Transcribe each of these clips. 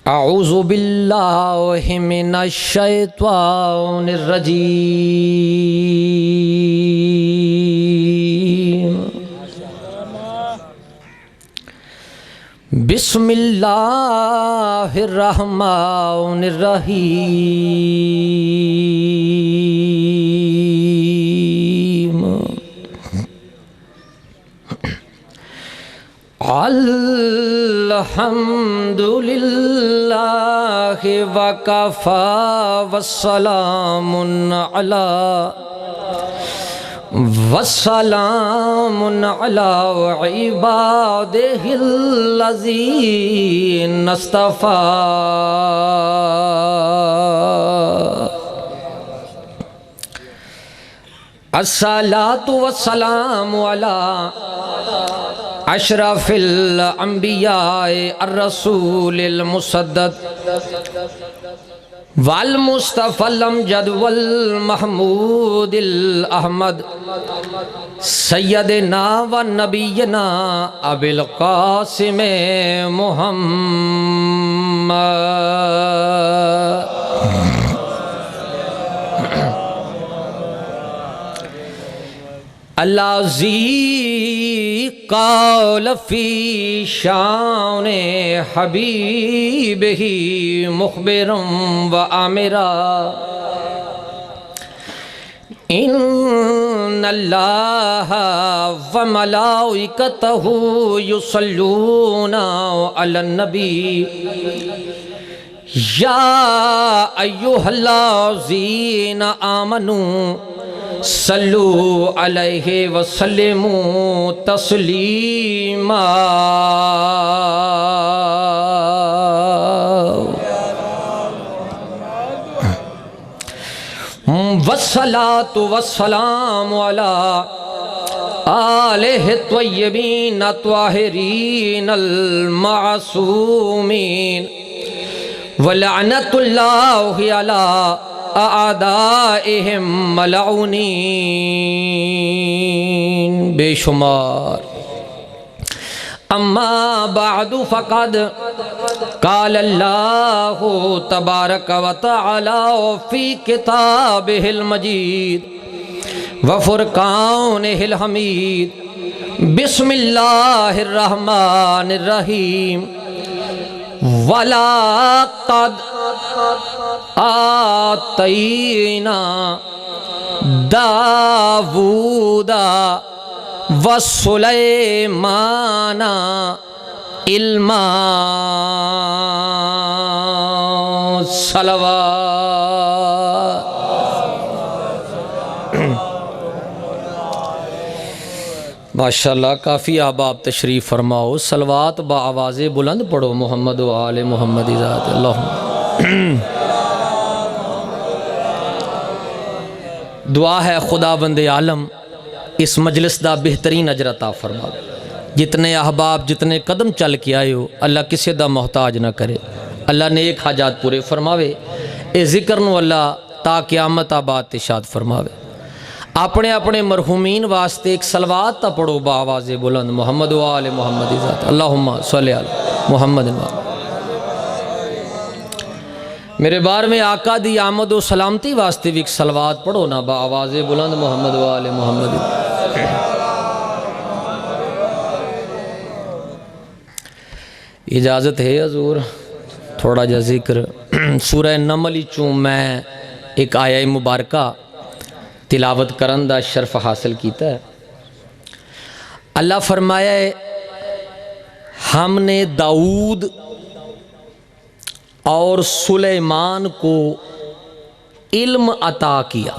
اعوذ باللہ من الشیطان الرجیم بسم اللہ الرحمن الرحیم الحمد للہ وکفی والسلام علی عبادہ الذین اصطفی الصلاۃ والسلام علی اشرف الانبیاء الرسول المصدق والمصطفى الامجد والمحمود الاحمد سیدنا و نبینا ابی القاسم محمد الذی قال فی شان حبیبہ مخبرا و آمرا ان اللہ و ملائکتہ یصلون علی النبی یا ایھا الذین آمنوا صلو علیہ وسلموا تسلیما والصلاۃ والسلام علی آلہ الطیبین الطاہرین المعصومین ولعنۃ اللہ علی اعدائہم ملعونین بے شمار اما بعد فقد قال اللہ تبارک و تعالی فی کتابہ المجید وفرقانہ الحمید بسم اللہ الرحمن الرحیم وَلَقَدْ آتَيْنَا دَاوُودَ وَسُلَيْمَانَ عِلْمًا صلوات ماشاءاللہ کافی احباب تشریف فرماؤ صلوات بآواز بلند پڑھو محمد و آل محمد ذات اللہم دعا ہے خداوند عالم اس مجلس دا بہترین اجر عطا فرما جتنے احباب جتنے قدم چل کے آئے ہو اللہ کسی دا محتاج نہ کرے اللہ نیک حاجات پورے فرماوے اے ذکر نو اللہ تا قیامت آباد ارشاد فرماوے اپنے اپنے مرحومین واسطے ایک صلوات تا پڑھو بآواز بلند محمد و آل محمد ذات اللہم صلی علی محمد میرے بار میں آقا دی آمد و سلامتی واسطے بھی ایک صلوات پڑھو نا بآواز بلند محمد و آل محمد اجازت ہے حضور تھوڑا جا ذکر سورہ نمل چوں میں ایک آیہ مبارکہ تلاوت کرن دا شرف حاصل کیتا ہے اللہ فرمایا ہے ہم نے داؤد اور سلیمان کو علم عطا کیا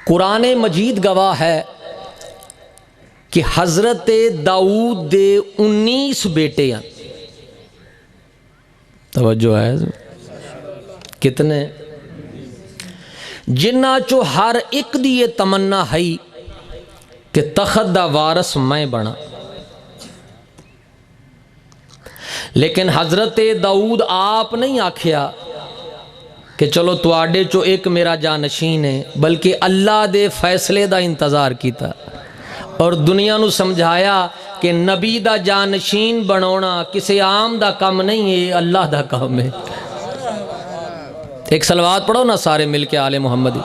قرآن مجید گواہ ہے کہ حضرت داؤد دے 19 بیٹے ہیں توجہ ہے کتنے جنہ چو ہر ایک دی یہ تمنا ہے کہ تخت دا وارث میں بنا لیکن حضرت داؤد آپ نہیں آکھیا کہ چلو تواڈے چو ایک میرا جانشین ہے بلکہ اللہ دے فیصلے دا انتظار کیتا اور دنیا نو سمجھایا کہ نبی دا جانشین بنونا کسی عام دا کم نہیں ہے، اللہ دا کام ہے۔ ایک صلوات پڑھو نا سارے مل کے آل محمد،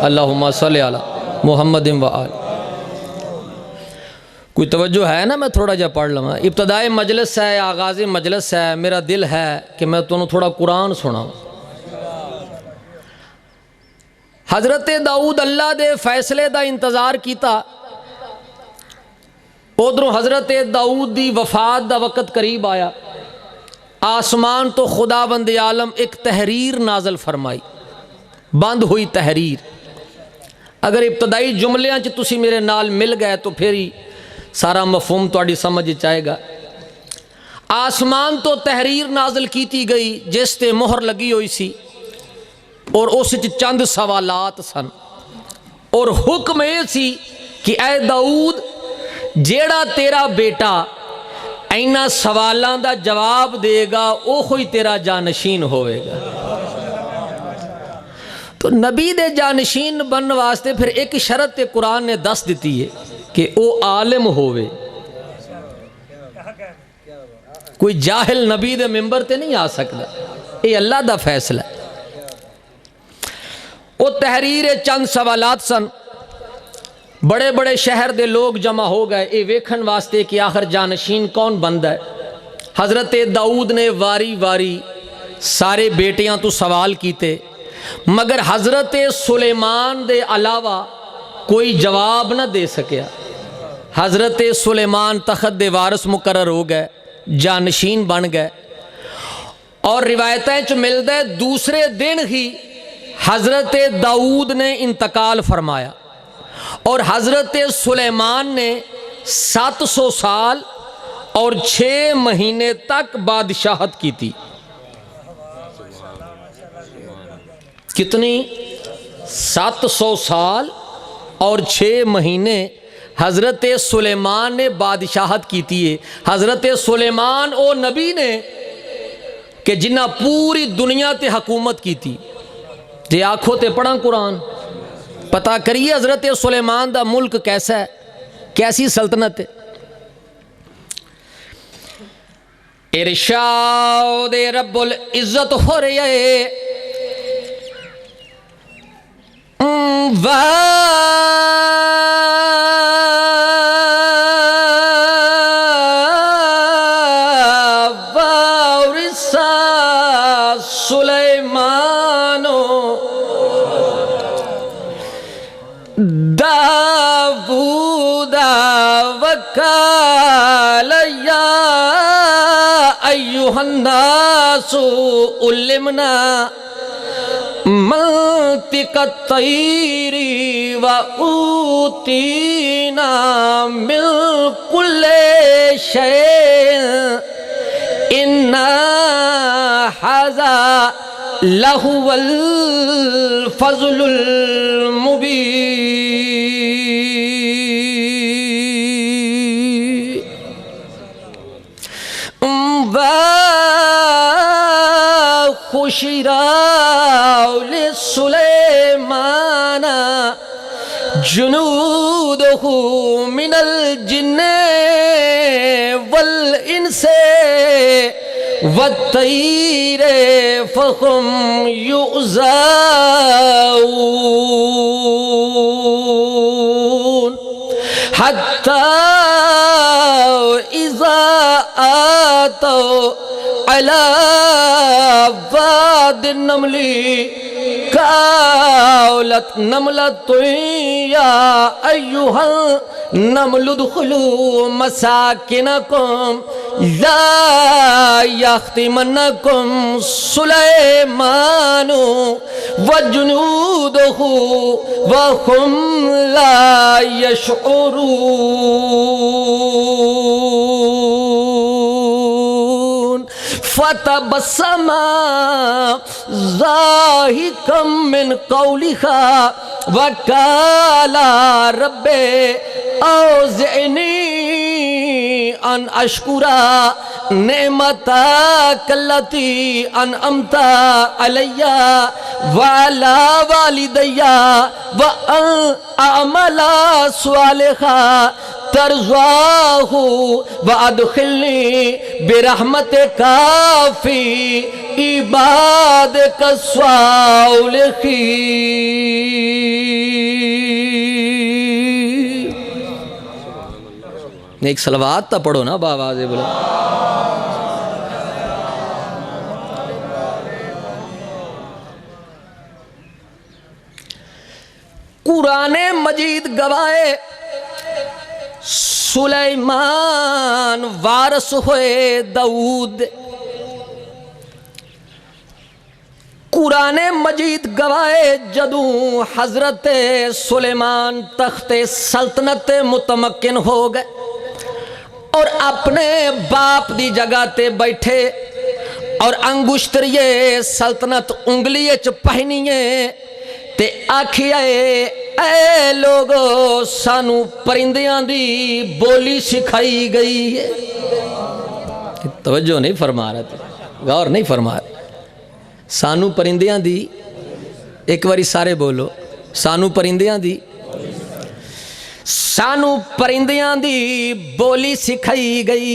اللہم صلی علی محمد و آل۔ کوئی توجہ ہے نا؟ میں تھوڑا جا پڑھ لوں۔ ابتدائے مجلس ہے، آغاز مجلس ہے، میرا دل ہے کہ میں تمہیں تھوڑا قرآن سناؤں۔ حضرت داؤد اللہ دے فیصلے دا انتظار کیتا، ادھروں حضرت داؤد دی وفات دا وقت قریب آیا، آسمان تو خداوند عالم ایک تحریر نازل فرمائی، بند ہوئی تحریر۔ اگر ابتدائی جملیاں چ تسی میرے نال مل گئے تو پھر ہی سارا مفہوم تہاڈی سمجھ چاہے گا۔ آسمان تو تحریر نازل کیتی گئی جس تے مہر لگی ہوئی سی، اور اس چند سوالات سن، اور حکم یہ سی کہ اے داؤد جیڑا تیرا بیٹا اینا سوالاں دا جواب دے گا او کوئی تیرا جانشین ہوئے گا۔ تو نبی دے جانشین بن واسطے پھر ایک شرط قرآن نے دس دیتی ہے کہ او عالم ہوئے، کوئی جاہل نبی دے ممبر تے نہیں آ سکتا، یہ اللہ دا فیصلہ ہے۔ وہ تحریر چند سوالات سن، بڑے بڑے شہر دے لوگ جمع ہو گئے اے ویکھن واسطے کہ آخر جانشین کون بندہ ہے۔ حضرت داؤد نے واری واری سارے بیٹیاں تو سوال کیتے، مگر حضرت سلیمان دے علاوہ کوئی جواب نہ دے سکیا۔ حضرت سلیمان تخت دے وارث مقرر ہو گئے، جانشین بن گئے، اور روایتیں چ مل دے دوسرے دن ہی حضرت داؤد نے انتقال فرمایا، اور حضرت سلیمان نے 700 سال اور 6 مہینے تک بادشاہت کی تھی۔ کتنی؟ 700 سال اور 6 مہینے حضرت سلیمان نے بادشاہت کی تھی۔ حضرت سلیمان او نبی نے کہ جنہ پوری دنیا تے حکومت کی تھی۔ جے آنکھوں تے پڑھاں قرآن، پتہ کریے حضرت سلیمان دا ملک کیسا ہے، کیسی سلطنت ہے۔ ارشاد رب العزت ہو رہی ہے، سلیمان داود وقال یا ایھا الناس علمنا منطق الطیر وأوتینا من کل شیء ان ھذا لہو الفضل المبین۔ وَخُشِرَا لِسُلَيْمَانَ جُنُودُهُ مِنَ الْجِنِّ وَالْإِنسِ وَالطَّيْرِ فَهُمْ يُؤْزَوْنَ حَتَّى إِذَا آتَوْا عَلَى وَادِ النَّمْلِ قَالَتْ نَمْلَةٌ يَا أَيُّهَا النَّمْلُ ادْخُلُوا مَسَاكِنَكُمْ لَا يَحْطِمَنَّكُمْ سُلَيْمَانُ وَجُنُودُهُ وَهُمْ لَا يَشْعُرُونَ۔ فَتَبَسَّمَ ضَاحِكًا مِّن قَوْلِهَا وَقَالَ رَبِّ أَوْزِعْنِي أَنْ أَشْكُرَ نِعْمَتَكَ الَّتِي أَنْعَمْتَ عَلَيَّ وَعَلَى وَالِدَيَّ وَأَنْ أَعْمَلَ صَالِحًا ترضاه وادخلني برحمتك في عبادك الصالحين۔ ایک صلوات تا پڑھو نا باواز بولو۔ قرآن مجید گوائے سلیمان وارث ہوئے داؤد۔ قرآن مجید گوائے جدوں حضرت سلیمان تخت سلطنت متمکن ہو گئے اور اپنے باپ دی جگہ تے بیٹھے اور انگشتریے سلطنت انگلیے چ پہنیے تے آکھیا اے لوگو سانو پرندیاں دی بولی سکھائی گئی ہے۔ توجہ نہیں فرما رہا تھے، غور نہیں فرما رہا۔ سانو پرندیاں دی، ایک باری سارے بولو، سانو پرندیاں دی، سانو پرندیاں دی بولی سکھائی گئی۔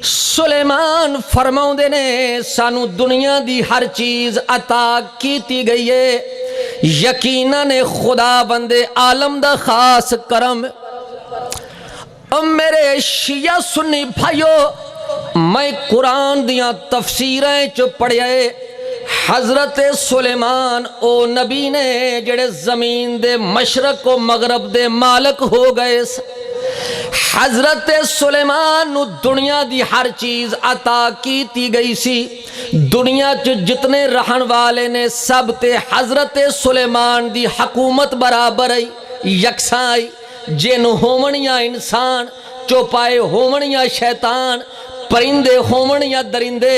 سلیمان فرماؤندے نے سانو دنیا دی ہر چیز عطا کیتی گئی ہے، یقیناً خدا بندے عالم دا خاص کرم۔ میرے شیعہ سنی بھائیو، میں قرآن دیاں تفسیریں چو پڑھے حضرت سلیمان او نبی نے جڑے زمین دے مشرق و مغرب دے مالک ہو گئے۔ حضرت سلیمان نو دنیا دی ہر چیز عطا کیتی گئی سی۔ دنیا چ جتنے رہن والے نے سب تے حضرت سلیمان دی حکومت برابر آئی، یکساں آئی۔ جن ہومن یا انسان، چوپائے ہومن یا شیطان، پرندے ہومن یا درندے،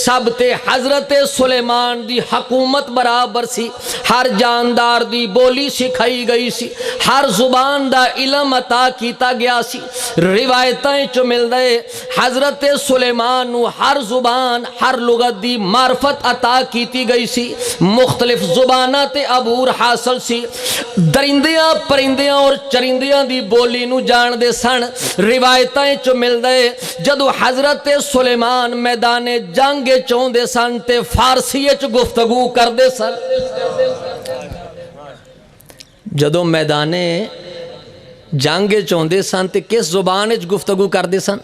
سب تے حضرت سلیمان دی حکومت برابر سی۔ ہر جاندار دی بولی سکھائی گئی سی، ہر زبان دا علم عطا کیتا گیا سی۔ روایتیں چو مل دے حضرت سلیمان نو ہر زبان ہر لغت دی معرفت عطا کیتی گئی سی، مختلف زبانہ تے عبور حاصل سی۔ درندیاں پرندیاں اور چرندیاں دی بولی نو جان دے سن۔ روایتیں چو مل دے جدو حضرت سلیمان میدان جنگ چوندے سن تے فارسی چ گفتگو کردے سن۔ جدو میدان جنگ چوندے سن تے کس زبان چ گفتگو کردے سن؟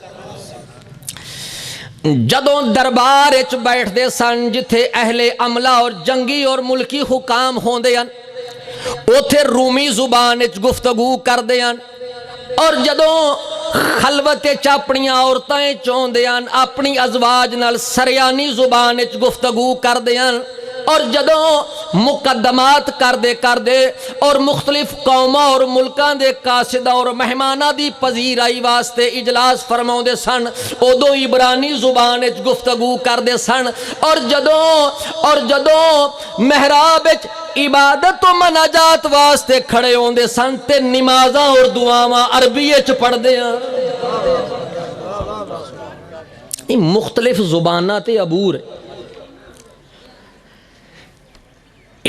جدو دربار چ بیٹھ دے سن جتھے اہل عملہ اور جنگی اور ملکی حکام ہوندے ہیں، اوتھے رومی زبان چ گفتگو کردے ہیں۔ اور جدو خلوت چاپڑیاں عورتیں چوندیاں اپنی ازواج نال سریانی زبان چ گفتگو کردیاں۔ اور جدو مقدمات کردے اور مختلف قوماں اور ملکاں دے قاصدہ اور مہمانہ دی پذیرائی واسطے اجلاس فرماؤں دے سن، ادو عبرانی زبان چ گفتگو کردے سن۔ اور جدو محراب عبادت و مناجات واسطے کھڑے ہوندے سن تے نمازاں اور دعاواں عربی چ پڑھ دے ہیں۔ مختلف زباناں تے عبور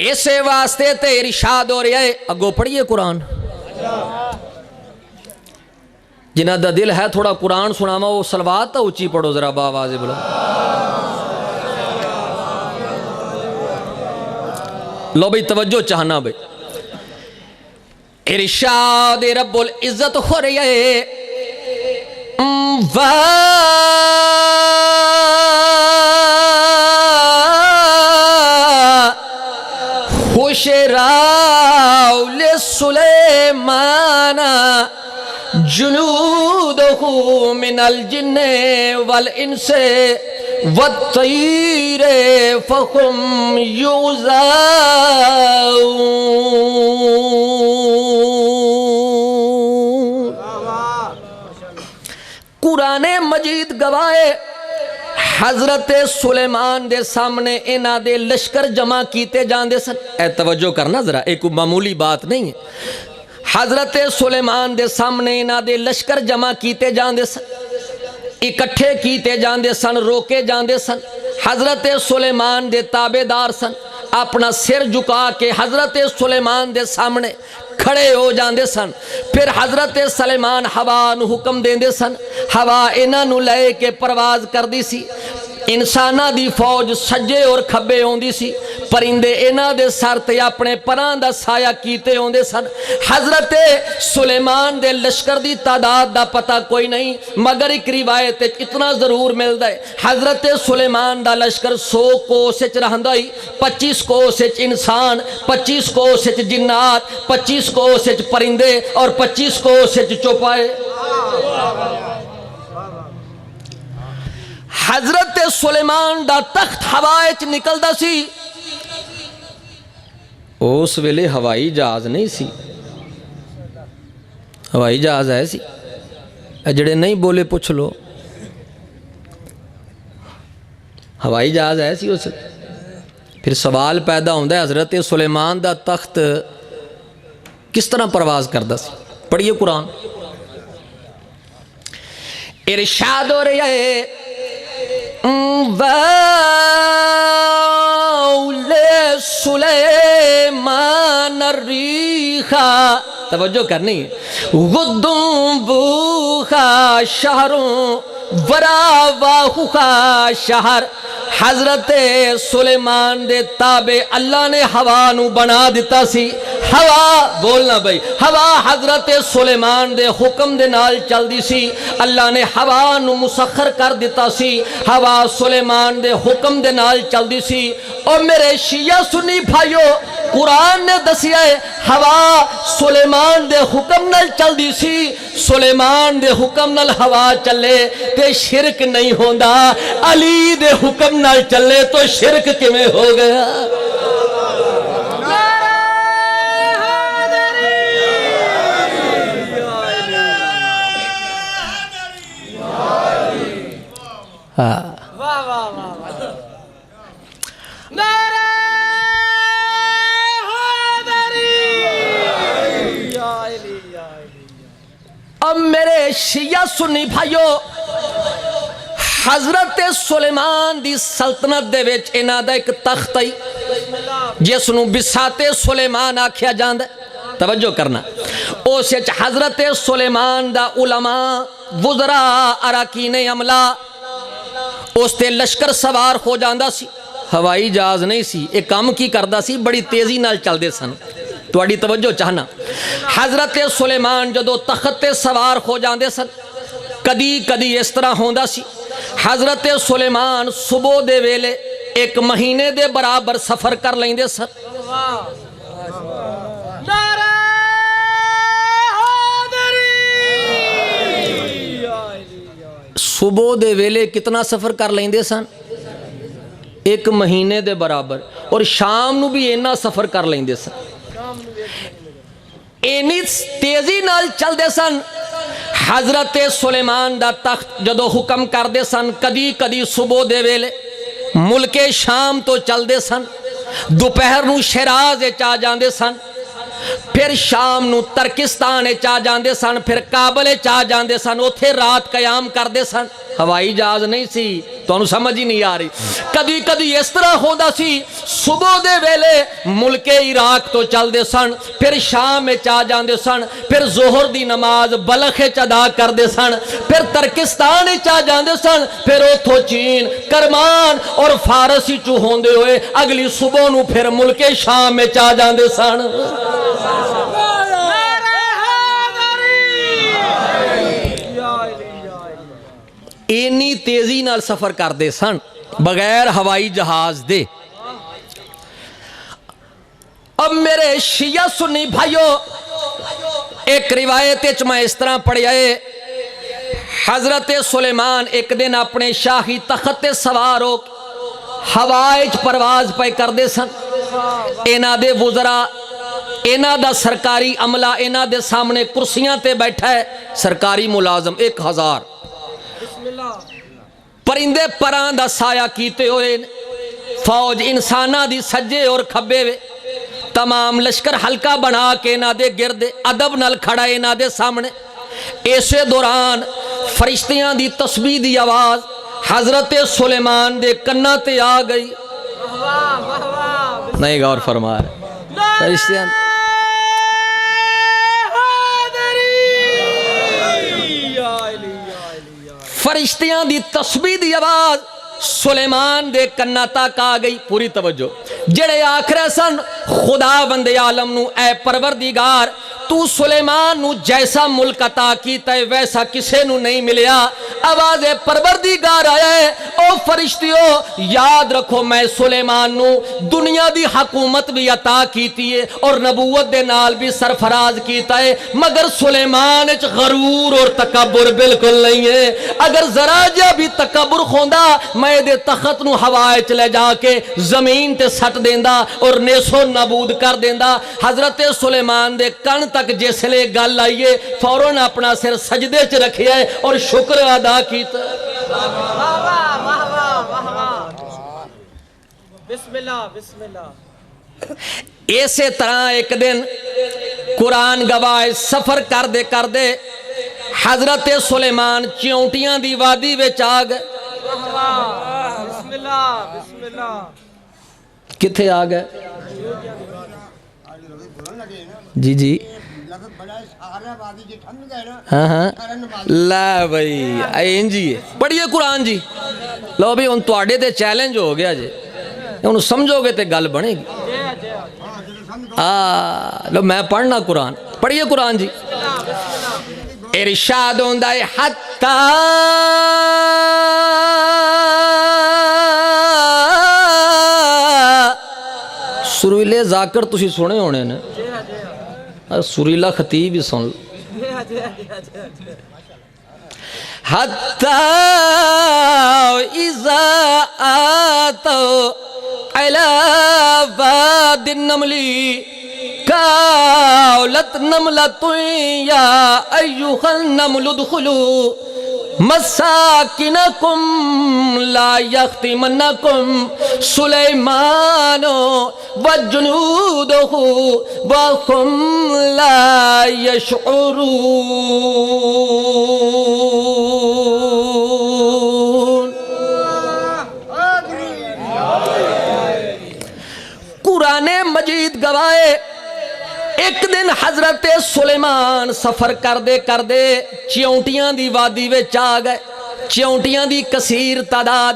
ایسے واسطے تے ارشاد ہو رہا ہے۔ اگو پڑھیے قرآن، جنہ دا دل ہے تھوڑا قرآن سناما وہ صلوات تا اچھی پڑھو ذرا باواز بولو۔ لو بھئی توجہ چاہنا بھئی، ارشاد رب العزت ہو رہی ہے۔ خوشراو لسلیمان جنودہ من الجن والانس والطیر فهم یوزعون۔ قرآن مجید گواہے حضرت سلیمان دے سامنے انہ دے لشکر جمع کیتے جاندے سن۔ اے توجہ کرنا ذرا، ایک معمولی بات نہیں ہے۔ حضرت سلیمان دے سامنے انہ دے لشکر جمع کیتے جاندے سن، اکٹھے کیتے جاندے سن، روکے جاندے سن۔ حضرت سلیمان دے تابعدار سن، اپنا سر جھکا کے حضرت سلیمان دے سامنے کھڑے ہو جاندے سن. پھر حضرت سلیمان ہوا نو حکم دیندے سن. ہوا انہاں نو لے کے پرواز کردی سی. انساناں دی فوج سجے اور کھبے ہوندی سی. پرندے انہاں دے سر تے اپنے پراں دا سایہ کیتے ہوندے سن. حضرت سلیمان دے لشکر دی تعداد دا پتہ کوئی نہیں، مگر ایک روایت اتنا ضرور ملدا ہے حضرت سلیمان دا لشکر 100 کوس وچ رہندا ہی، 25 کوس وچ انسان، 25 کوس وچ جنات، 25 کوس وچ پرندے اور 25 کوس وچ چوپائے. حضرت سلیمان دا تخت ہوا وچ نکلدا سی. اس ویلے ہوائی جہاز نہیں سی. ہوائی جہاز ہے سی، جڑے نہیں بولے پوچھ لو. ہوائی جہاز ہے سی اس. پھر سوال پیدا ہوندہ ہے حضرت سلیمان دا تخت کس طرح پرواز کردا سی. پڑھیے قرآن. ارشاد ہو رہا ہے سلیمان الریخا، توجہ کرنی ہے، غدوں بوخا شہروں وراواہوخا شہر. حضرت سلیمان دے تابع اللہ نے ہوا نو بنا دیتا سی. ہوا بولنا بھائی، ہوا حضرت سلیمان دے حکم دے نال چل دی سی. اللہ نے ہوا نو مسخر کر دیتا سی. ہوا سلیمان دے حکم دے نال چل دی سی. اور میرے شیعہ سنی بھائیو، قرآن نے دسیا ہے ہوا سلیمان دے حکم نال چل دی سی. سلیمان دے حکم نال ہوا چلے تے شرک نہیں ہوندا، علی دے حکم نال چلے تو شرک کیویں ہو گیا. اب میرے شیعہ سنی بھائیو، حضرت سلیمان دی سلطنت دے وچ انہاں دا ایک تخت ہے جس نو بساط سلیمان آکھیا جاندا ہے. توجہ کرنا. اس وچ حضرت سلیمان دا علماء، وزراء، اراکین عملہ اس تے لشکر سوار ہو جاندا سی. ہوائی جہاز نہیں سی. ایک کام کی کردا سی، بڑی تیزی نال چل دے سن. تواڈی توجہ چاہنا. حضرت سلیمان جدو تخت تے سوار ہو جاندے سن، کدی کدی اس طرح ہوندا سی حضرت سلیمان صبح دے ویلے 1 مہینے دے برابر سفر کر لیندے سن. صبح دے ویلے کتنا سفر کر لیندے سن؟ 1 مہینے دے برابر. اور شام نو بھی اینا سفر کر لیندے سن. اینی تیزی نال چل دے سن. حضرت سلیمان دا تخت جدو حکم کر دے سن، کدی کدی صبح دے ویلے ملک شام تو چل دے سن. دوپہر نو شیراز چا جاندے سن. پھر شام نو ترکستان چا جاندے سن. پھر کابل چا جاندے سن. اوتھے رات قیام کر دے سن. ہوائی جہاز نہیں سی. تو انہوں سمجھ ہی نہیں آ رہی. کدی کدی اس طرح ہوندا سی، صبح دے ویلے ملک عراق تو چل دے سن. پھر شام چا جاندے سن. پھر ظہر دی نماز بلخ ادا کر دے سن. پھر ترکستان چا جاندے سن. پھر اوتھو چین، کرمان اور فارسی چو ہوندے ہوئے اگلی صبح نو پھر ملک شام چا جاندے سن. اینی تیزی نال سفر کر دے سن بغیر ہوائی جہاز دے. اب میرے شیعہ سنی بھائیو، ایک روایت میں اس طرح پڑھیا ہے، حضرت سلیمان ایک دن اپنے شاہی تخت سوار ہو ہوائی پرواز پہ کر دے سن. اینا دے وزراء، اینا دا سرکاری عملہ اینا دے سامنے کرسیاں تے بیٹھا ہے. سرکاری ملازم 1000 پرندے پران دا سایہ کیتے ہوئے. فوج انسانہ دی سجے اور کھبے وے. تمام لشکر حلقہ بنا کے اینا دے گرد ادب نال کھڑا اینا دے سامنے. ایسے دوران فرشتیاں دی تسبیح دی آواز حضرت سلیمان دے کنہ تے آ گئی. نہیں غور فرما رہے فرشتیاں فرشتیاں دی تسبیح دی آواز سلیمان دے کنا تک آ گئی. پوری توجہ. جڑے آکھرے سن خدا بندے عالم نو اے پروردگار تو سلیمان نو جیسا ملک عطا کیتا ہے ویسا کسے نو نہیں ملیا. آواز پروردگار آیا ہے او فرشتیو یاد رکھو میں سلیمان نو دنیا دی حکومت بھی عطا کیتی ہے اور نبوت دے نال بھی سرفراز کیتا ہے مگر سلیمان اچ غرور اور تکبر بالکل نہیں ہے. اگر ذرا جا بھی تکبر خوندا میں دے تخت نو ہوائے چلے جا کے زمین تے سٹ دیندا اور نیسو نابود کر دیندا. حضرت سلیمان دے کن تک جسلے گل آئیے فوراً اپنا سر سجدے چ رکھیا ہے اور شکر ادا کیتا. بسم اللہ بسم اللہ. اسی طرح ایک دن قرآن گواہ سفر کر دے حضرت سلیمان چیونٹیاں دی وادی وچ آ گئے. بسم اللہ بسم اللہ. کتھے آ گئے؟ جی جی ہاں ہاں لا بھائی این جی پڑھیے قرآن جی. لو بھی ان تواڈے تے چیلنج ہو گیا جی انہوں سمجھو گے تے گل بنے گی. لو میں پڑھنا قرآن. پڑھیے قرآن جی. ارشاد ہوندا ہے حتی سریلے ذاکر تسی سنے ہونے نے سریلا خطیب ہی سن حتی اذا آتو علی واد النملی قالت نملۃ یا ایھا النمل ادخلوا مساکنکم لا یختمنکم سلیمان وجنودہ وہم لا یشعرون. قرآن مجید گوائے ایک دن حضرت سلیمان سفر کر دے چیونٹیاں دی وادی وچ آ گئے. چیونٹیاں دی کثیر تعداد.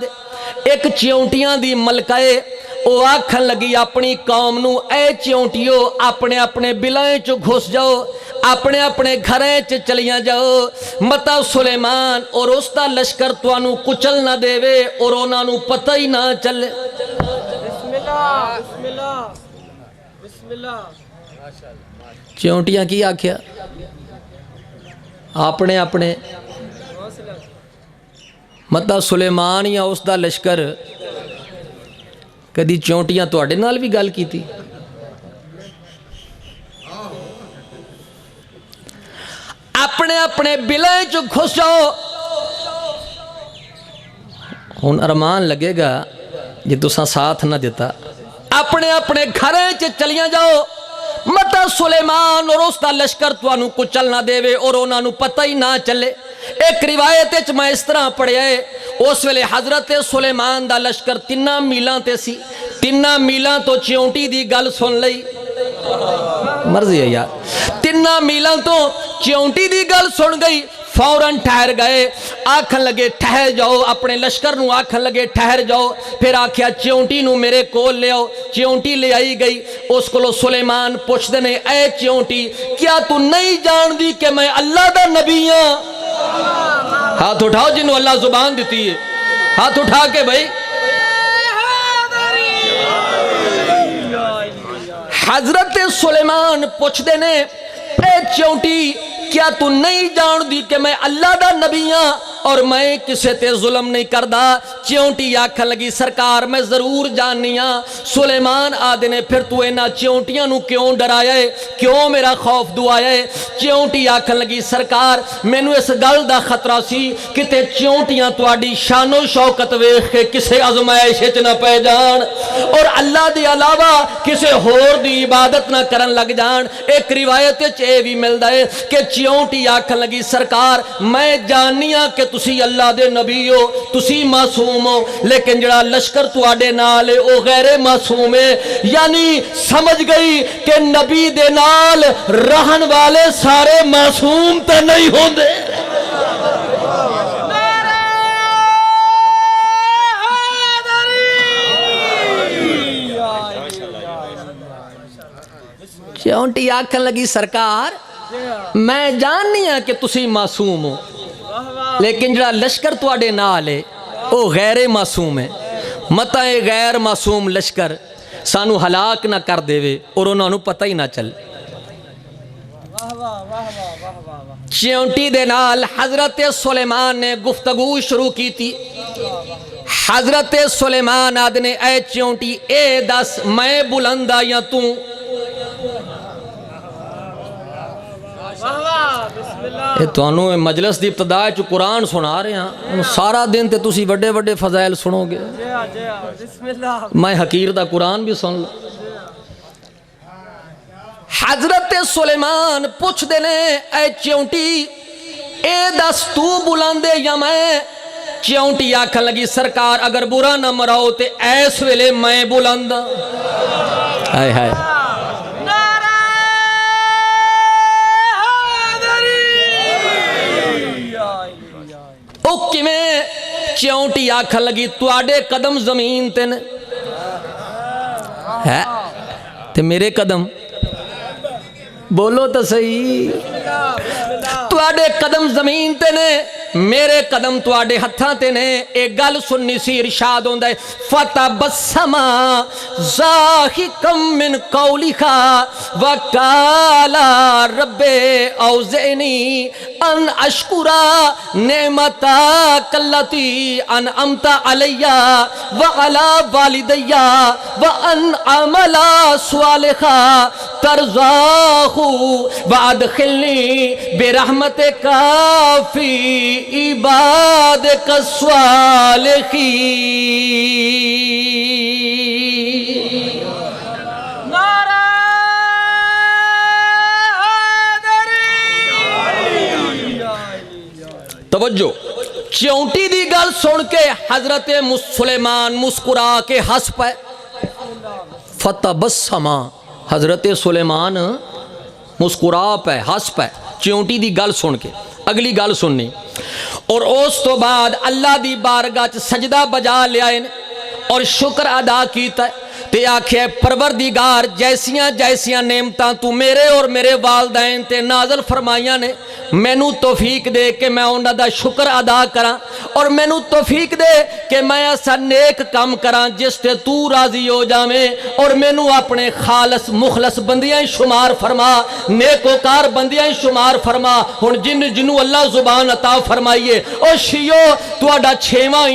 ایک چیونٹیاں دی ملکہ او آکھن لگی اپنی قوم نو اے چیونٹیو اپنے اپنے بلائیں چو گھس جاؤ اپنے اپنے گھریں چ چلیاں جاؤ متا سلیمان اور اس دا لشکر توانو کچل نہ دے وے اور انہاں نو پتہ ہی نہ چلے. بسم اللہ بسم اللہ بسم اللہ. چیونٹیاں کی آکھیا اپنے اپنے مطلب سلیمان یا اس دا لشکر کدی چیونٹیاں تواڈے نال بھی گل کیتی اپنے اپنے بلائیں چ گھس جاؤ. ہن ارمان لگے گا جی تساں ساتھ نہ دیتا اپنے اپنے گھریں چ چلیاں جاؤ متا سلیمان اور اس دا لشکر توانو کچل نہ دے وے اور انہاں نو پتہ ہی نہ چلے. ایک روایت وچ میں اس طرح پڑھیا ہے اس ویلے حضرت سلیمان دا لشکر 3 میلاں تے سی. 3 میلاں تو چیونٹی دی گل سن لئی مرضی ہے یار. 3 میلاں تو چیونٹی دی گل سن گئی فوراً ٹھہر گئے. آکھن لگے ٹھہر جاؤ اپنے لشکر نو آکھن لگے ٹھہر جاؤ. پھر آکھیا چیونٹی نو میرے کول لے آؤ. چیونٹی لے آئی گئی. اس کو سلیمان پوچھ دینے اے چیونٹی کیا تو نہیں جان دی کہ میں اللہ دا نبی ہاں. ہاتھ اٹھاؤ جنہوں اللہ زبان دیتی ہے ہاتھ اٹھا کے بھائی. حضرت سلیمان پوچھ دینے اے چیونٹی کیا تو نہیں جان دی کہ میں اللہ دا نبی ہاں اور میں کسے تے ظلم نہیں کردہ. چیونٹی آکھن لگی سرکار میں ضرور جاننی ہاں. سلیمان آدھنے پھر تو اینا چیونٹیاں نو کیوں ڈرایا ہے کیوں میرا خوف دعایا ہے. چیونٹی آکھن لگی سرکار میں نو اس گل دا خطرہ سی کہ تے چیونٹیاں تواڈی شان و شوکت ویکھ کے کسے آزمائش وچ نہ پے جان اور اللہ دے علاوہ کسے ہور دی عبادت نہ کرن لگ جان. ایک روایت وچ اے وی ملدا ہے کہ چیونٹی آکھن لگی سرکار میں جاننی ہاں کہ تسی اللہ دے نبی ہو تسی معصوم ہو لیکن جڑا لشکر تواڈے نال ہے او غیر معصوم ہے. یعنی سمجھ گئی کہ نبی دے نال رہن والے سارے معصوم تے نہیں ہوندے. چونٹی آکھن لگی سرکار میں جاننی ہاں کہ تسی معصوم ہو لیکن جڑا لشکر تواڈے نال ہے وہ غیر معصوم ہے متا اے غیر معصوم لشکر سانو ہلاک نہ کر دے اور انہوں نے پتہ ہی نہ چل چونٹی دے نال حضرت سلیمان نے گفتگو شروع کی تھی حضرت سلیمان آدھنے اے چونٹی اے دس میں بلندہ یا تو اے تو انہوں مجلس دی ابتداء چو قرآن سنا رہے ہیں سارا دن تے تسی بڑے بڑے فضائل سنو گے میں حقیر دا قرآن بھی سن لوں حضرت سلیمان پوچھ دینے اے چونٹی اے دس تو بلندے یا میں چونٹی آکھن لگی سرکار اگر برا نہ مراؤ تے ایس ویلے میں بلند آئے ہائے اوکی میں چونٹی آکھن لگی تواڈے قدم زمین تے نے ہے تے میرے قدم بولو تو صحیح تواڈے قدم زمین تے نے میرے قدم تواڈے ہتھاں تے نے ایک گل سننی سی ارشاد ہوندا ہے فتبسم ضاحکا من قولھا وقال رب اوزعنی ان اشکر نعمتک التی انعمت علی وعلی والدی وان اعمل صالحا ترضاہ وادخلنی برحمتک فی عبادک الصالحین نعرہ توجہ چونٹی دی گل سن کے حضرت سلیمان مسکرا کے ہنس پائے فتبسم حضرت سلیمان مسکرا پائے ہنس پائے چونٹی دی گل سن کے اگلی گل سننی اور اس تو بعد اللہ دی بارگاہ چ سجدہ بجا لیا اور شکر ادا کیتا ہے تے آکھے پروردگار جیسیاں جیسیاں نعمتاں تو میرے اور میرے والدین تے نازل فرمائیاں نے مینو توفیق دے کہ میں انہاں دا شکر ادا کراں اور مینو توفیق دے کہ میں ایسا نیک کام کراں جس تے تو راضی ہو جاویں اور مینو اپنے خالص مخلص بندیاں شمار فرما نیکوکار بندیاں شمار فرما ہن جنوں اللہ زبان عطا فرمائیے او شیو تہاڈا چھواں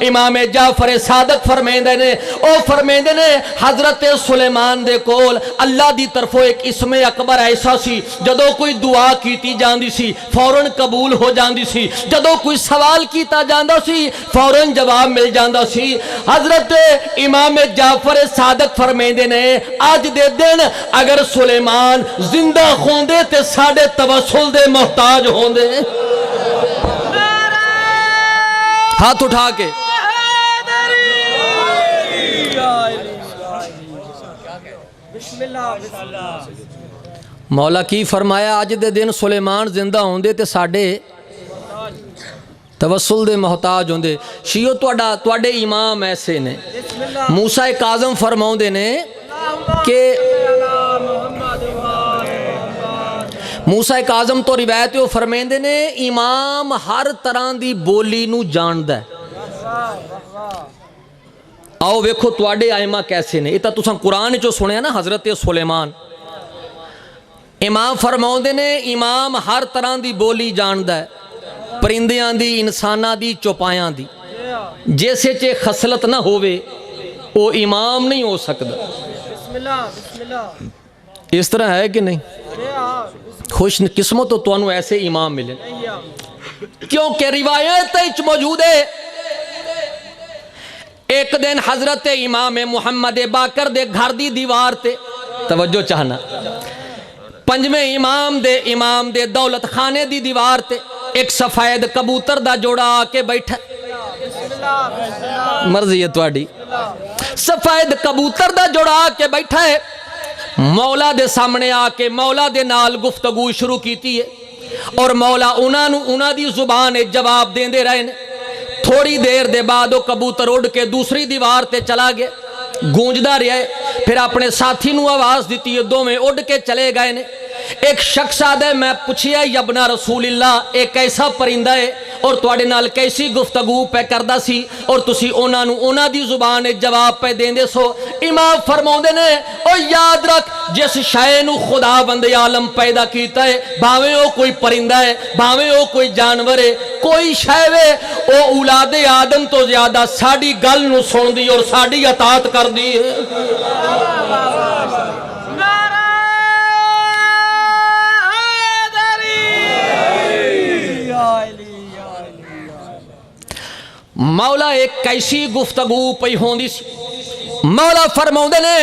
امام جعفر صادق فرمیندے نے او فرمیندے نے حضرت سلیمان دے کول اللہ دی طرفوں ایک اسم اکبر ایسا سی جدو کوئی دعا کیتی جاندی سی فوراً قبول ہو جاندی سی جدو کوئی سوال کیتا جاندا سی فوراً جواب مل جاندا سی حضرت امام جعفر صادق فرمیندے نے آج دے دن اگر سلیمان زندہ ہوندے تے ساڑے توسل دے محتاج ہوندے ہاتھ اٹھا کے مولا کی فرمایا آج دے دن سلیمان زندہ ہوندے تے ساڑے توسل دے محتاج ہوندے شیو تواڈے امام ایسے نے موسیٰ کاظم فرماؤندے نے کہ موسیٰ کاظم تو روایت وہ فرمیندے نے امام ہر طرح دی بولی نو جاندا ہے آؤ ویکھو تواڈے آئمہ کیسے نے یہ تو قرآن جو سنے نا حضرت سلیمان امام فرماؤندے نے امام ہر طرح دی بولی جاندا ہے پرندیاں دی انساناں دی چوپایاں دی جیسے چے خصلت نہ ہوئے وہ امام نہیں ہو سکتا اس طرح ہے کہ نہیں خوش قسمت تو تانوں ایسے امام ملے کیونکہ روایت موجود ہے ایک دن حضرت امام محمد باقر دے گھر دی دیوار تے توجہ چاہنا پنجویں امام دے دولت خانے دی دیوار تے ایک سفید کبوتر دا جوڑا آکے بیٹھا مرضی ہے تواڈی سفید کبوتر دا جوڑا آکے بیٹھا ہے مولا دے سامنے آکے مولا دے نال گفتگو شروع کیتی ہے اور مولا انہاں دی زبان جواب دین دے رہے نے تھوڑی دیر دے بعد وہ کبوتر اڑ کے دوسری دیوار تے چلا گیا گونجدا رہا ہے پھر اپنے ساتھی نو آواز دیتی ہے، دو میں اڑ کے چلے گئے نے۔ ایک شخص آدھے میں پوچھیا یبنا رسول اللہ ایک ایسا پرندہ ہے اور تواڈے نال کیسی گفتگو پہ کردا سی اور تسی اونا نو اونا دی زبان جواب پہ دیندے سو۔ امام فرماؤندے نے او یاد رکھ جس شے نو خدا بند عالم پیدا کیتا ہے، بھاویں او کوئی پرندہ ہے، بھاویں او کوئی جانور ہے، کوئی شے وے او اولاد آدم تو زیادہ ساڈی گل نو سن دی اور ساڈی اطاعت کر دی ہے۔ مولا ایک کیسی گفتگو پئی ہوندی سی، مولا فرماؤندے نے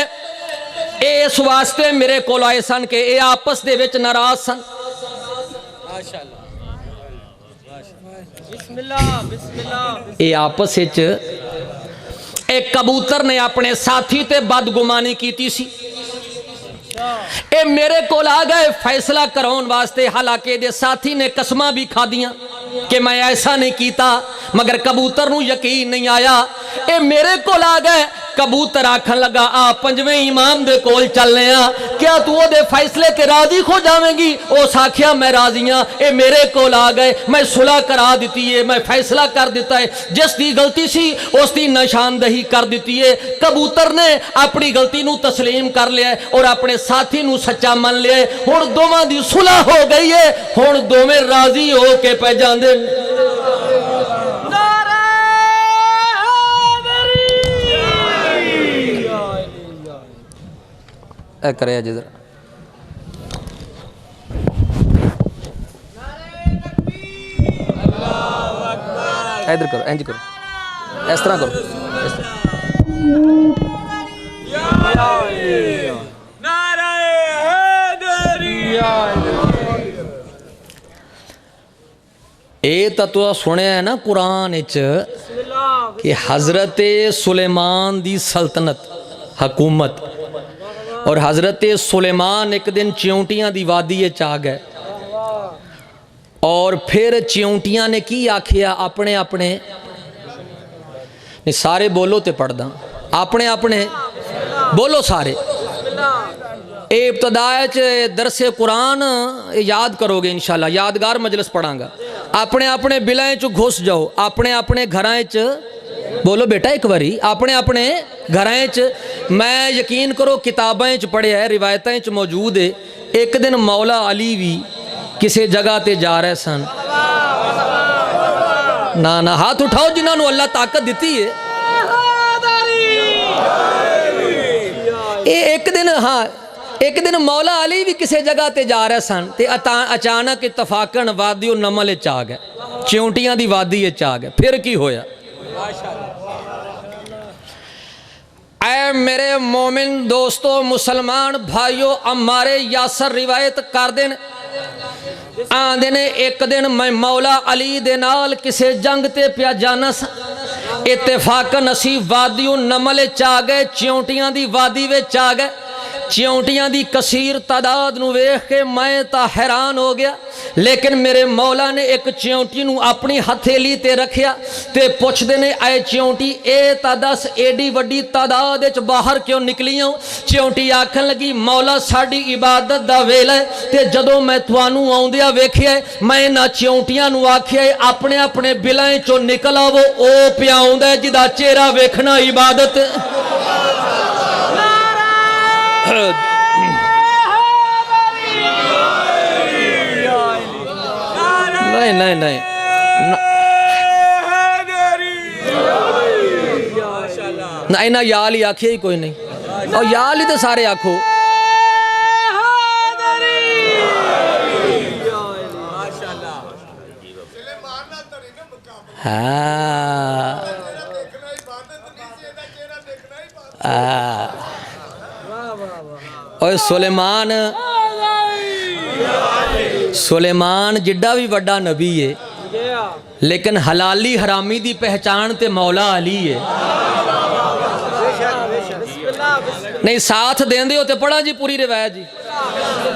اس واسطے میرے کول آئے سن کہ اے آپس دے وچ ناراض سن۔ اے آپس وچ ایک کبوتر نے اپنے ساتھی تے بدگمانی کیتی سی، اے میرے کول آ گئے فیصلہ کرون واسطے، حالانکہ دے ساتھی نے قسماں بھی کھا دیاں کہ میں ایسا نہیں کیتا، مگر کبوتر نو یقین نہیں آیا۔ اے میرے کول آ گئے، کبوتر آکھن لگا آ پنجویں امام دے کول چلنے ہاں، کیا تو او دے فیصلے کے راضی ہو جاویں گی؟ او ساکھیا میں راضی ہاں۔ اے میرے کول آ گئے، میں صلح کرا دیتی ہے، میں فیصلہ کر دیتا ہے، جس دی غلطی سی اس دی نشاندہی کر دیتی ہے۔ کبوتر نے اپنی غلطی نو تسلیم کر لیا ہے اور اپنے ساتھی نو سچا من لیا ہے، ہن دوواں دی صلح ہو گئی ہے، ہن دوویں راضی ہو کے پہ جاندے۔ اے کرے اجے ذرا ادھر کرو، انج کرو، اس طرح کرو، اس طرح۔ اے تو سنے ہے نا قرآن اچ کہ حضرت سلیمان دی سلطنت حکومت، اور حضرت سلیمان ایک دن چیونٹیاں دی وادی چاہ گئے اور پھر چیونٹیاں نے کی آکھیا اپنے اپنے نہیں سارے بولو تے پڑھ دا اپنے اپنے بولو سارے اے ابتدائے درس قرآن یاد کرو گے انشاءاللہ، یادگار مجلس پڑھاں گا۔ اپنے اپنے بلائیں چو گھس جاؤ، اپنے اپنے گھرائیں چ بولو بیٹا ایک واری، اپنے اپنے گھرائیں چ۔ میں یقین کرو کتابیں چ پڑھے ہے، روایتیں چ موجود ہے، ایک دن مولا علی بھی کسی جگہ تے جا رہے سن، نا ہاتھ اٹھاؤ جنہاں نو اللہ طاقت دیتی ہے۔ ایک دن مولا علی بھی کسی جگہ تے جا رہے سن تے اچانک اتفاقاً وادی و نمل چاہ گئے، چیونٹیاں دی وادی چاہ گئے۔ پھر کی ہویا؟ اے میرے مومن دوستو مسلمان بھائیو، عمار یاسر روایت کر دین آندے نے ایک دن میں مولا علی دے نال کسے جنگ تے پیا جانا سا، اتفاقاً اسی وادی و نمل چاہ گئے، چیونٹیاں دی وادی وے چاہ گئے۔ چیونٹیاں دی کثیر تعداد نو ویکھ کے میں تا حیران ہو گیا، لیکن میرے مولا نے ایک چیونٹی نو اپنی ہتھیلی تے رکھیا تے پوچھ دینے اے چیونٹی اے تا دس ایڈی وڈی تعداد وچ باہر کیوں نکلیاں؟ چیونٹی آکھن لگی مولا ساڈی عبادت دا ویلا ہے تے جدوں میں توانوں آوندیا ویکھیا میں نہ چیونٹیاں نو آکھیا اپنے اپنے بلائیں چوں نکل آو، او پیا آوندا جدا چہرہ ویکھنا عبادت۔ نہیں نہ یال ہی آکھیا ہی کوئی نہیں، اور یال ہی تو سارے آکھو۔ اور سلیمان جڈا بھی وڈا نبی ہے، لیکن حلالی حرامی دی پہچان تے مولا علی ہے۔ نہیں ساتھ دین دے ہوتے پڑھا جی پوری روایت جی،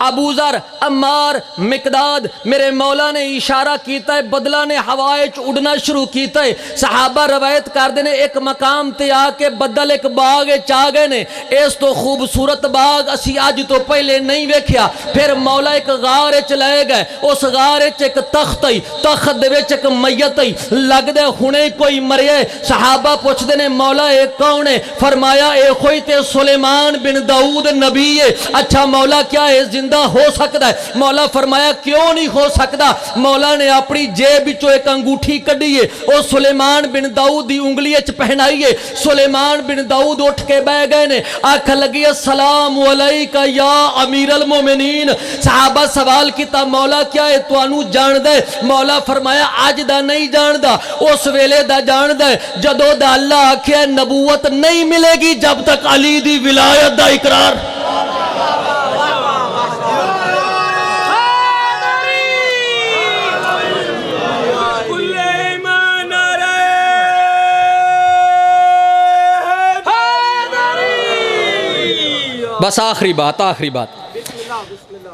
ابو ذر عمار مقداد میرے مولا نے اشارہ کیتا ہے بدلہ نے ہوائے اڑنا شروع کیتا ہے صحابہ روایت کر دینے ایک مقام تے آ کے بدل ایک باغ چاہ گئے نے اس تو خوبصورت باغ اسی آج تو پہلے نہیں ویکھیا پھر مولا ایک غار چلائے گئے اس غار ایک تخت ہی تخت دے وچ ایک میت ہی لگ دے ہنے کوئی مرے صحابہ پوچھ دینے مولا ایک کون ہے فرمایا اے کوئی تے سلیمان بن داؤد نبی ہے اچھا مولا کیا ہے زندہ ہو سکتا ہے مولا فرمایا کیوں نہیں ہو سکتا مولا نے اپنی جیب وچوں ایک انگوٹھی کڈی ہے او سلیمان بن داؤد دی انگلی وچ پہنائی ہے سلیمان بن داؤد اٹھ کے بیٹھ گئے نے آنکھ لگی السلام علیکہ یا امیر المومنین صحابہ سوال کیتا مولا کیا ہے توانو جان دے مولا فرمایا آج دا نہیں جان دا اس ویلے دا جان دے جدو دا اللہ آکھیا نبوت نہیں ملے گی جب تک علی دی ولایت دا اقرار بس آخری بات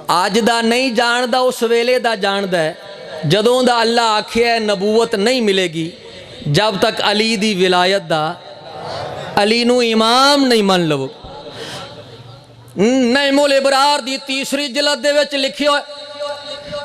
آج دا نہیں جان دا اس ویلے دا جان دا ہے جدوں دا اللہ آکھیا ہے نبوت نہیں ملے گی جب تک علی دی ولایت دا علی نو امام نہیں من لو نعیم الابرار دی تیسری جلد دے وچ لکھی ہوئے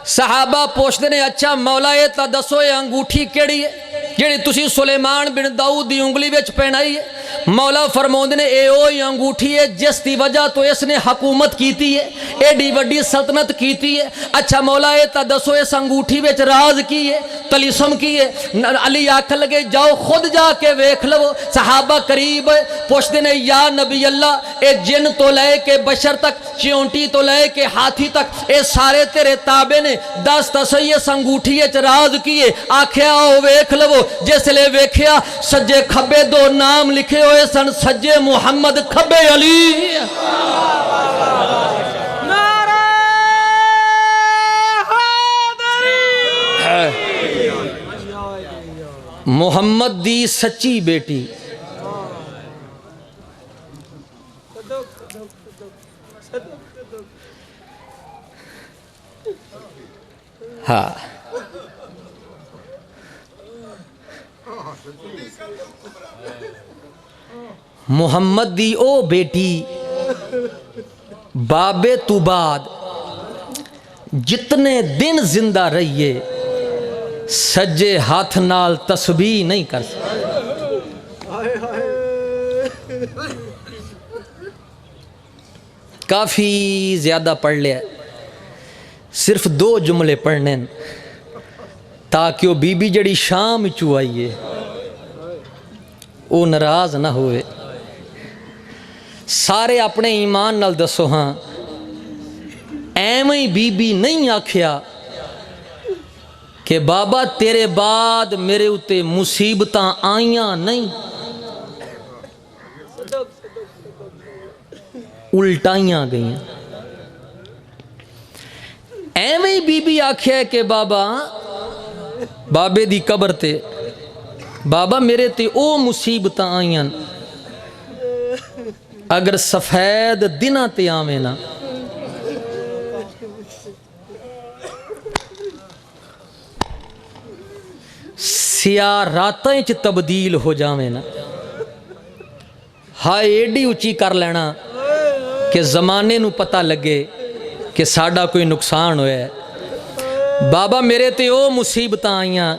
صحابہ پوچھتے نے اچھا مولا یہ تا دسو اے انگوٹھی کیڑی ہے جیڑی تسی سلیمان بن داؤد دی انگلی وچ پہنائی ہے مولا فرماؤندے نے اے اوہی انگوٹھی ہے جس دی وجہ تو اس نے حکومت کیتی ہے ایڈی وڈی سلطنت کیتی ہے اچھا مولا اے تا دسو اس انگوٹھی وچ راز کی ہے طلسم کی ہے علی آکھ لگے جاؤ خود جا کے ویکھ لو صحابہ قریب پوچھتے نے یا نبی اللہ اے جن تو لے کے بشر تک چیونٹی تو لے کے ہاتھی تک اے سارے تیرے تابع نے دس تسوی اس انگوٹھی وچ راز کیے آکھیا او ویکھ لو جس لے ویکھیا سجے کھبے دو نام لکھے ہوئے سن سجے محمد کھبے علی نعرہ حیدری محمد دی سچی بیٹی ہاں محمد دی او بیٹی بابے تو بعد جتنے دن زندہ رہیے سجے ہاتھ نال تسبیح نہیں کر سکتے کافی زیادہ پڑھ لیا صرف 2 جملے پڑھنے تاکہ وہ بی بی جڑی شام چو آئیے وہ ناراض نہ ہوئے سارے اپنے ایمان نال دسو ہاں ایویں بی بی نہیں آکھیا کہ بابا تیرے بعد میرے اتے مصیبتاں آئیاں نہیں الٹائیاں گئیاں ایویں بی بی آکھیا کہ بابے دی قبر تے بابا میرے تے او مصیبتاں آئیاں اگر سفید دنہ تے آویں نا سیاہ راتیں چ تبدیل ہو جاویں نا ہائے ایڈی اچھی کر لینا کہ زمانے نو پتہ لگے کہ ساڈا کوئی نقصان ہویا ہے بابا میرے تے او مصیبتاں آئیاں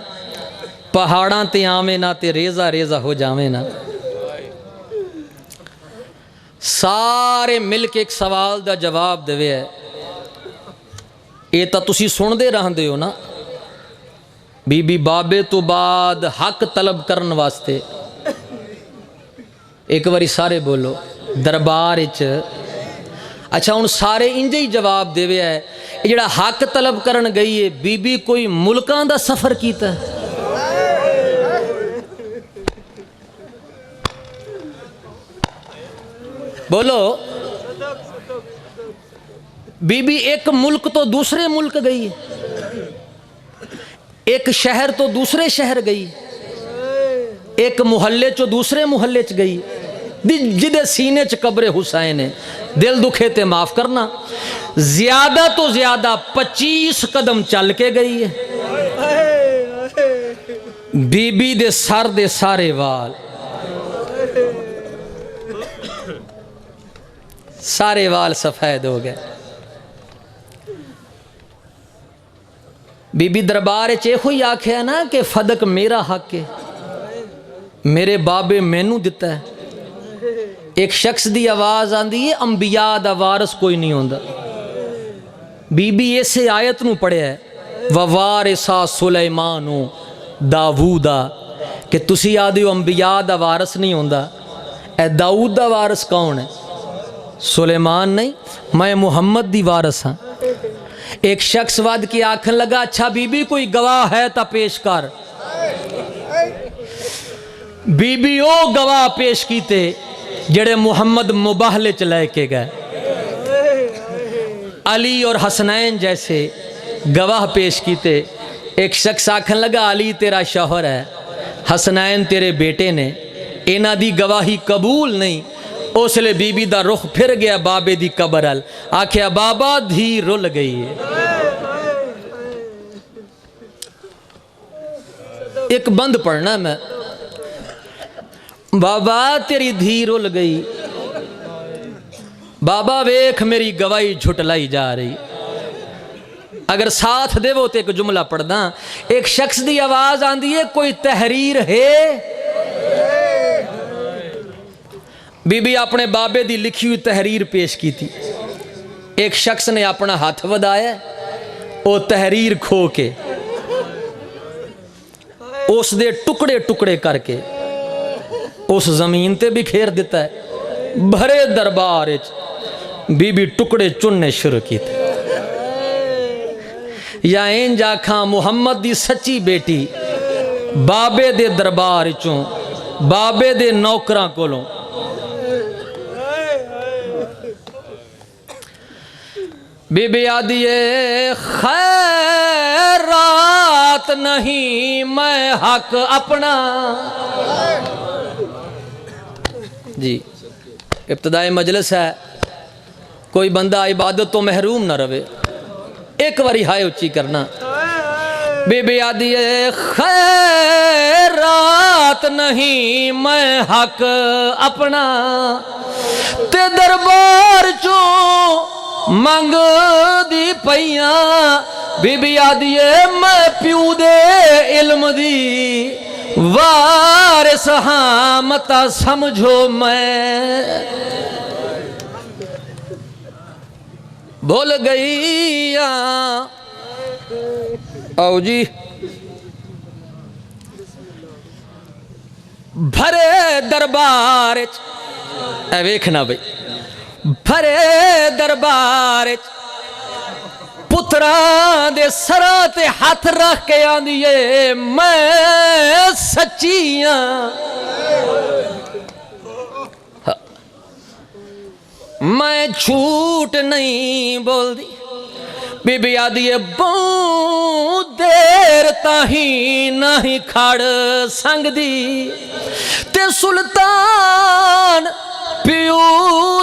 پہاڑاں تے آویں نا تے ریزہ ریزہ ہو جاویں نا سارے مل کے ایک سوال دا جواب دے ہے یہ تا تسی سن دے رہن دے ہو نا بی بی بابے تو بعد حق طلب کرن واسطے ایک باری سارے بولو دربار اچ اچھا ان سارے انجے ہی جواب دے ہے یہ جڑا حق طلب کرن گئی ہے بی بی کوئی ملکاں دا سفر کیتا ہے بولو بی بی ایک ملک تو دوسرے ملک گئی ایک شہر تو دوسرے شہر گئی ایک محلے چو دوسرے محلے چ گئی جدے سینے چ قبر حسین ہے دل دکھے تے معاف کرنا زیادہ تو زیادہ 25 قدم چل کے گئی ہے بی بی دے سر دے سارے وال سفید ہو گئے بی بی دربار چے ہوئی آکھیا نا کہ فدق میرا حق ہے میرے بابے مینوں دیتا ہے ایک شخص دی آواز آندی ہے انبیاء دا وارث کوئی نہیں ہوندا بی بی ایسے آیت نو پڑھیا ہے وَوَارِثَا سُلَيْمَانُ داوودا کہ تسی آدھے انبیاء دا وارث نہیں ہوندا اے داؤد دا وارث کون ہے سلیمان نہیں میں محمد دی وارث ہاں ایک شخص ود کی آنکھن لگا اچھا بی بی کوئی گواہ ہے تا پیش کر بی بی او گواہ پیش کیتے جڑے محمد مباہلے چلائے کے گئے علی اور حسنین جیسے گواہ پیش کیتے ایک شخص آکھن لگا علی تیرا شوہر ہے حسنین تیرے بیٹے نے اینا دی گواہی قبول نہیں اس لئے بی بی دا رخ پھر گیا بابے دی قبر ال آکھیا بابا دھی رول گئی ہے ایک بند پڑھنا میں بابا تیری دھی رول گئی بابا ویکھ میری گواہی جھٹلائی جا رہی اگر ساتھ دے وہ تو ایک جملہ پڑھنا ایک شخص دی آواز آندی ہے کوئی تحریر ہے بی بی اپنے بابے دی لکھی ہوئی تحریر پیش کی تھی ایک شخص نے اپنا ہاتھ ودایا وہ تحریر کھو کے اس دے ٹکڑے ٹکڑے کر کے اس زمین تے بھی کھیر دیتا ہے بھرے دربار بی بی ٹکڑے چننے شروع کی تھے یا این جاکھاں محمد دی سچی بیٹی بابے دے دربار چوں بابے دے نوکراں کولوں بی بی آدھیے خیرات نہیں میں حق اپنا جی ابتدائی مجلس ہے کوئی بندہ عبادت تو محروم نہ رہے ایک واری ہائے اچھی کرنا بی بی آدھیے خیرات نہیں میں حق اپنا تے دربار چوں منگ دی پیاں بی بی آدھیے میں پیو دے علم دی وارث ہاں متا سمجھو میں بھول گئی آؤ جی بھرے دربار اے ویکھنا بھئی بھرے دربار پتران دے سراں تے ہاتھ رکھ کے آندیے میں سچیاں میں جھوٹ نہیں بول دی بی بی آدھیے بہت دیر تاہی نہیں کھڑ سنگ دی تے سلطان پیو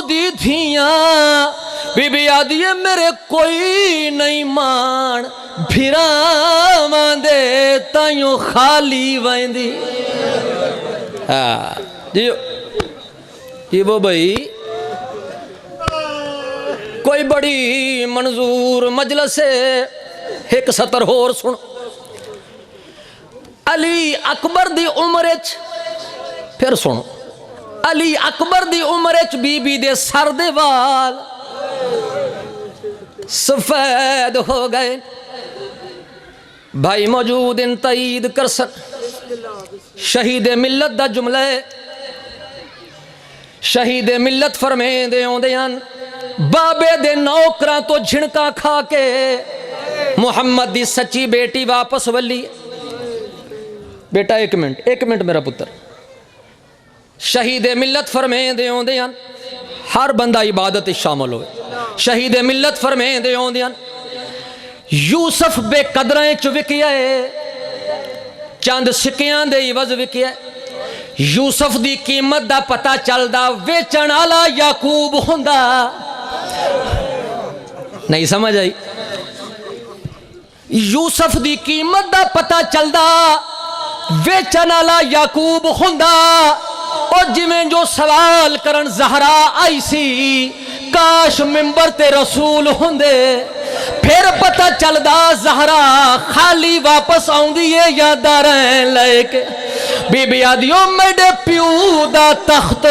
دی دھیاں بی بی آدھیے میرے کوئی نہیں مان بھیراں دے تائیوں خالی ویندی جی وہ بھئی کوئی بڑی منظور مجلس ہے ایک سطر ہور سن علی اکبر دی عمرچ پھر سنو علی اکبر دی عمرچ بی بی دے سر دے وال سفید ہو گئے بھائی موجود ان تائید کر سن شہید ملت دا جملہ ہے شہید ملت فرمیں دے ہوندیاں بابے دے نوکراں تو جھنکا کھا کے محمد دی سچی بیٹی واپس ولی بیٹا ایک منٹ میرا پتر شہید ملت فرمیں دے ہوندیاں ہر بندہ عبادت شامل ہوئے شہید ملت فرمیں دے ہوندیاں یوسف بے قدریں چو وکیا ہے چاند سکیاں دے عوض وکیا ہے یوسف دی قیمت دا پتہ چلدا ویچن والا یعقوب ہوندا نہیں سمجھ آئی یوسف دی قیمت دا پتہ چلدا ویچن والا یعقوب ہوندا اور جویں جو سوال کرن زہرا آئی سی کاش ممبر تے رسول ہوندے پھر پتہ چلدا زہرا خالی واپس آؤندی ہے یا داریں لے کے بی بی آدیوں میڈے پیو دا تخت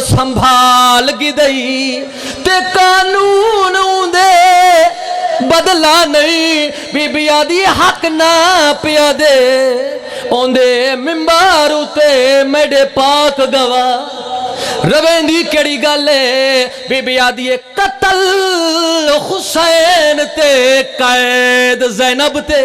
سنبھال گدئی تے قانون ہوندے بدلا نہیں بی بی آدی حق نہ پیا دے اوندے ممبر اتے میڈے پاک گواہ رویندی کیڑی گالے بی بی آدی قتل حسین تے قید زینب تے